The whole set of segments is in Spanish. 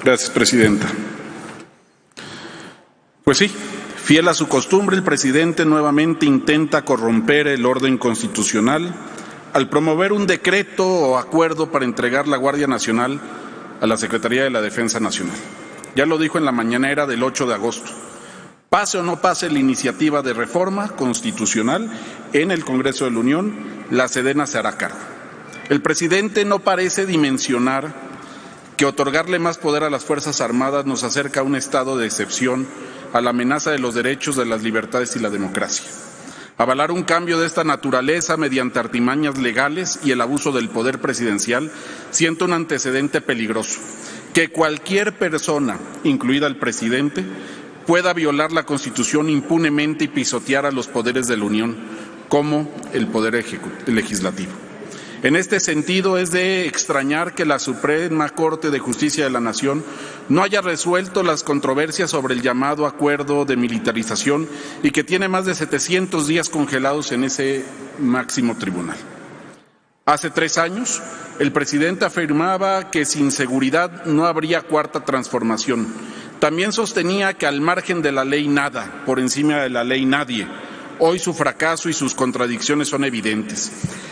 Gracias, presidenta. Pues sí, fiel a su costumbre, el presidente nuevamente intenta corromper el orden constitucional al promover un decreto o acuerdo para entregar la Guardia Nacional a la Secretaría de la Defensa Nacional. Ya lo dijo en la mañanera del 8 de agosto. Pase o no pase la iniciativa de reforma constitucional en el Congreso de la Unión, la Sedena se hará cargo. El presidente no parece dimensionar que otorgarle más poder a las Fuerzas Armadas nos acerca a un estado de excepción a la amenaza de los derechos, de las libertades y la democracia. Avalar un cambio de esta naturaleza mediante artimañas legales y el abuso del poder presidencial sienta un antecedente peligroso, que cualquier persona, incluida el presidente, pueda violar la Constitución impunemente y pisotear a los poderes de la Unión, como el poder legislativo. En este sentido, es de extrañar que la Suprema Corte de Justicia de la Nación no haya resuelto las controversias sobre el llamado acuerdo de militarización y que tiene más de 700 días congelados en ese máximo tribunal. Hace 3 años, el presidente afirmaba que sin seguridad no habría cuarta transformación. También sostenía que al margen de la ley nada, por encima de la ley nadie. Hoy su fracaso y sus contradicciones son evidentes.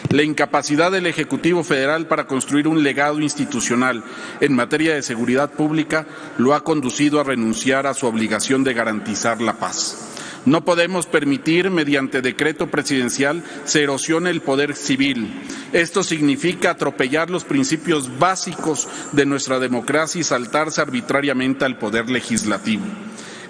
La incapacidad del Ejecutivo Federal para construir un legado institucional en materia de seguridad pública lo ha conducido a renunciar a su obligación de garantizar la paz. No podemos permitir, mediante decreto presidencial, se erosione el poder civil. Esto significa atropellar los principios básicos de nuestra democracia y saltarse arbitrariamente al poder legislativo.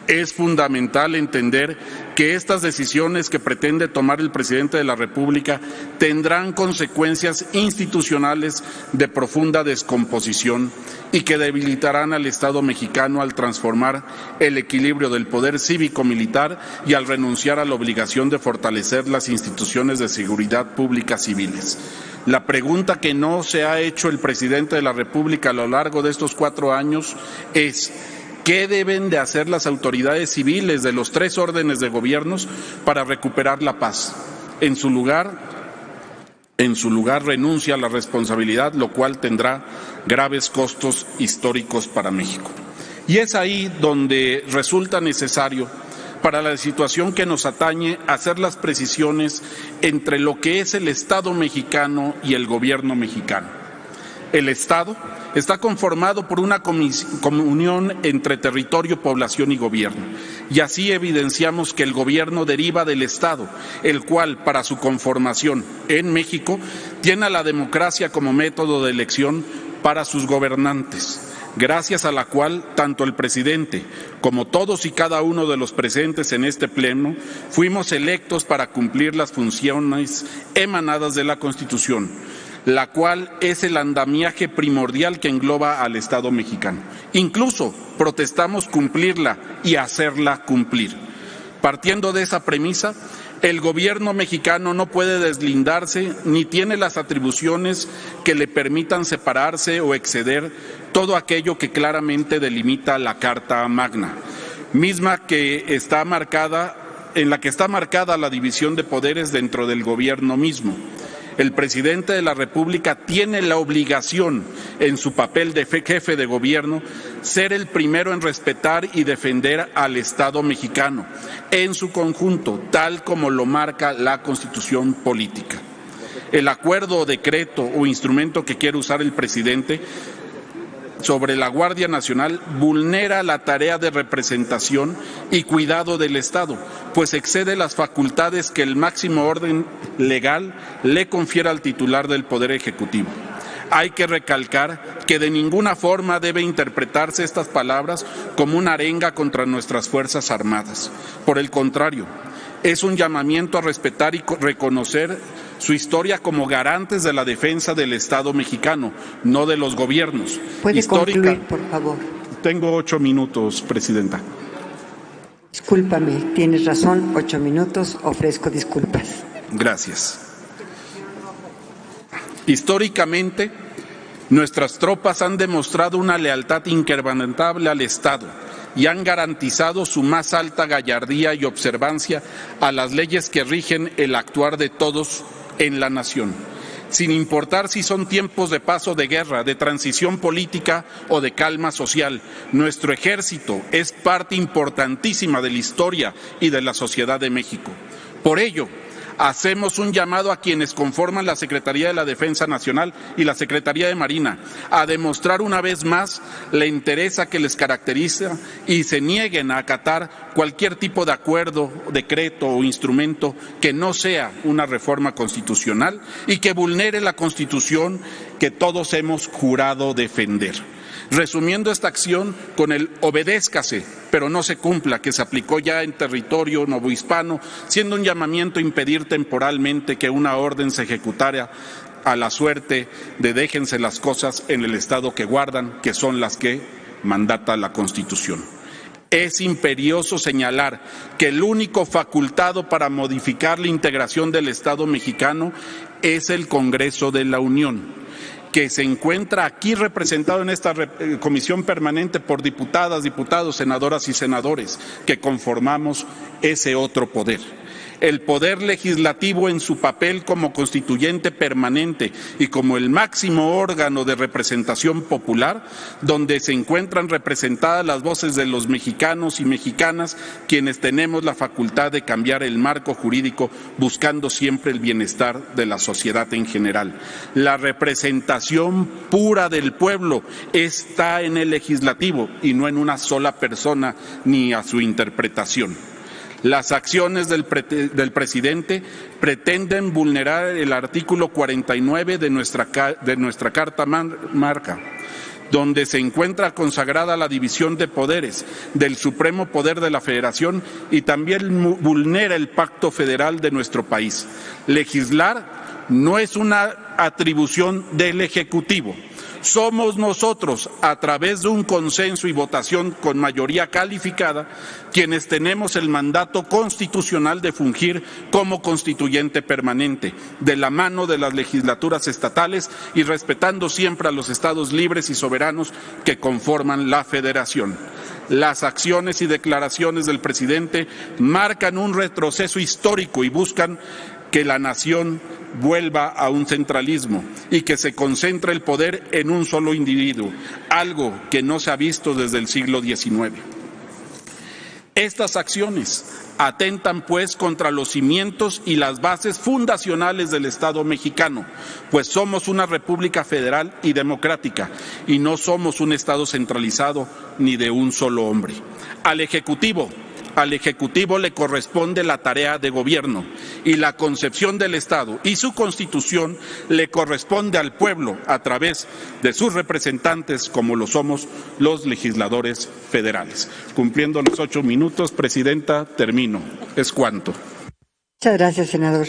Es fundamental entender que estas decisiones que pretende tomar el presidente de la República tendrán consecuencias institucionales de profunda descomposición y que debilitarán al Estado mexicano al transformar el equilibrio del poder cívico-militar y al renunciar a la obligación de fortalecer las instituciones de seguridad pública civiles. La pregunta que no se ha hecho el presidente de la República a lo largo de estos 4 años es: ¿qué deben de hacer las autoridades civiles de los 3 órdenes de gobiernos para recuperar la paz? En su lugar renuncia a la responsabilidad, lo cual tendrá graves costos históricos para México. Y es ahí donde resulta necesario, para la situación que nos atañe, hacer las precisiones entre lo que es el Estado mexicano y el gobierno mexicano. El Estado está conformado por una comunión entre territorio, población y gobierno. Y así evidenciamos que el gobierno deriva del Estado, el cual, para su conformación en México, tiene a la democracia como método de elección para sus gobernantes, gracias a la cual tanto el presidente como todos y cada uno de los presentes en este pleno fuimos electos para cumplir las funciones emanadas de la Constitución, la cual es el andamiaje primordial que engloba al Estado mexicano. Incluso protestamos cumplirla y hacerla cumplir. Partiendo de esa premisa, el gobierno mexicano no puede deslindarse ni tiene las atribuciones que le permitan separarse o exceder todo aquello que claramente delimita la Carta Magna, misma que está marcada, en la que está marcada la división de poderes dentro del gobierno mismo. El presidente de la República tiene la obligación, en su papel de jefe de gobierno, ser el primero en respetar y defender al Estado mexicano en su conjunto, tal como lo marca la Constitución política. El acuerdo o decreto o instrumento que quiere usar el presidente sobre la Guardia Nacional vulnera la tarea de representación y cuidado del Estado, pues excede las facultades que el máximo orden legal le confiere al titular del Poder Ejecutivo. Hay que recalcar que de ninguna forma debe interpretarse estas palabras como una arenga contra nuestras Fuerzas Armadas. Por el contrario, es un llamamiento a respetar y reconocer su historia como garantes de la defensa del Estado mexicano, no de los gobiernos. ¿Puede concluir, por favor? Tengo 8 minutos, presidenta. Discúlpame, tienes razón, 8 minutos, ofrezco disculpas. Gracias. Históricamente, nuestras tropas han demostrado una lealtad inquebrantable al Estado y han garantizado su más alta gallardía y observancia a las leyes que rigen el actuar de todos en la nación. sin importar si son tiempos de paz o de guerra, de transición política o de calma social. Nuestro ejército es parte importantísima de la historia y de la sociedad de México. Por ello, hacemos un llamado a quienes conforman la Secretaría de la Defensa Nacional y la Secretaría de Marina a demostrar una vez más la entereza que les caracteriza y se nieguen a acatar cualquier tipo de acuerdo, decreto o instrumento que no sea una reforma constitucional y que vulnere la Constitución que todos hemos jurado defender. Resumiendo esta acción con el obedézcase, pero no se cumpla, que se aplicó ya en territorio novohispano, siendo un llamamiento a impedir temporalmente que una orden se ejecutara a la suerte de déjense las cosas en el estado que guardan, que son las que mandata la Constitución. Es imperioso señalar que el único facultado para modificar la integración del Estado mexicano es el Congreso de la Unión, que se encuentra aquí representado en esta comisión permanente por diputadas, diputados, senadoras y senadores, que conformamos ese otro poder. El poder legislativo en su papel como constituyente permanente y como el máximo órgano de representación popular, donde se encuentran representadas las voces de los mexicanos y mexicanas, quienes tenemos la facultad de cambiar el marco jurídico buscando siempre el bienestar de la sociedad en general. La representación pura del pueblo está en el legislativo y no en una sola persona ni a su interpretación. Las acciones del presidente pretenden vulnerar el artículo 49 de nuestra Carta Magna, donde se encuentra consagrada la división de poderes del Supremo Poder de la Federación y también vulnera el Pacto Federal de nuestro país. Legislar no es una atribución del Ejecutivo. Somos nosotros, a través de un consenso y votación con mayoría calificada, quienes tenemos el mandato constitucional de fungir como constituyente permanente, de la mano de las legislaturas estatales y respetando siempre a los estados libres y soberanos que conforman la Federación. Las acciones y declaraciones del presidente marcan un retroceso histórico y buscan que la nación vuelva a un centralismo y que se concentre el poder en un solo individuo, algo que no se ha visto desde el siglo XIX. Estas acciones atentan, pues, contra los cimientos y las bases fundacionales del Estado mexicano, pues somos una república federal y democrática y no somos un Estado centralizado ni de un solo hombre. Al Ejecutivo le corresponde la tarea de gobierno y la concepción del Estado y su Constitución le corresponde al pueblo a través de sus representantes, como lo somos los legisladores federales. Cumpliendo los 8 minutos, Presidenta, termino. Es cuanto. Muchas gracias, senador.